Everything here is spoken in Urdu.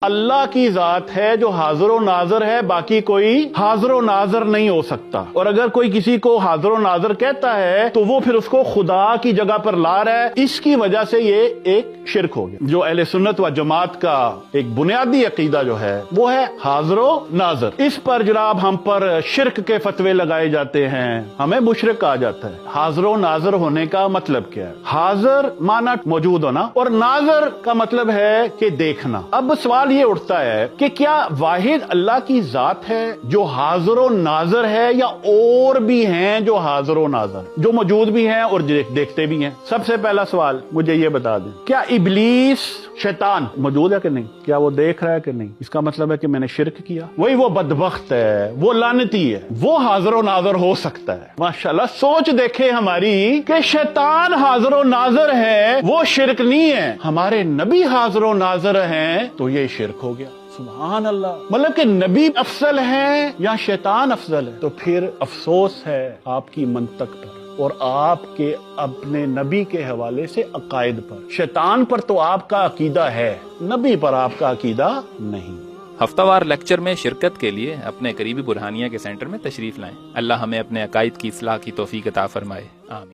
اللہ کی ذات ہے جو حاضر و ناظر ہے، باقی کوئی حاضر و ناظر نہیں ہو سکتا۔ اور اگر کوئی کسی کو حاضر و ناظر کہتا ہے تو وہ پھر اس کو خدا کی جگہ پر لا رہا ہے، اس کی وجہ سے یہ ایک شرک ہو گیا۔ جو اہل سنت و جماعت کا ایک بنیادی عقیدہ جو ہے وہ ہے حاضر و ناظر۔ اس پر جناب ہم پر شرک کے فتوے لگائے جاتے ہیں، ہمیں مشرک کہا جاتا ہے۔ حاضر و ناظر ہونے کا مطلب کیا ہے؟ حاضر مانا موجود ہونا، اور ناظر کا مطلب ہے کہ دیکھنا۔ اب سوال یہ اٹھتا ہے کہ کیا واحد اللہ کی ذات ہے جو حاضر و ناظر ہے، یا اور بھی ہیں جو حاضر و ناظر، جو موجود بھی ہیں اور دیکھتے بھی ہیں؟ سب سے پہلا سوال مجھے یہ بتا دیں، کیا ابلیس شیطان موجود ہے کہ نہیں؟ کیا وہ دیکھ رہا ہے کہ نہیں؟ اس کا مطلب ہے کہ میں نے شرک کیا۔ وہی وہ بدبخت ہے، وہ لعنتی ہے، وہ حاضر و ناظر ہو سکتا ہے۔ ماشاءاللہ سوچ دیکھیں ہماری کہ شیطان حاضر و ناظر ہے، وہ شرک نہیں ہے۔ ہمارے نبی حاضر و ناظر ہیں تو یہ شرک ہو گیا۔ سبحان اللہ، مطلب کہ نبی افضل ہے یا شیطان افضل ہے؟ تو پھر افسوس ہے آپ کی منطق پر اور آپ کے اپنے نبی کے حوالے سے عقائد پر۔ شیطان پر تو آپ کا عقیدہ ہے، نبی پر آپ کا عقیدہ نہیں۔ ہفتہ وار لیکچر میں شرکت کے لیے اپنے قریبی برہانیہ کے سینٹر میں تشریف لائیں۔ اللہ ہمیں اپنے عقائد کی اصلاح کی توفیق عطا فرمائے، آمین۔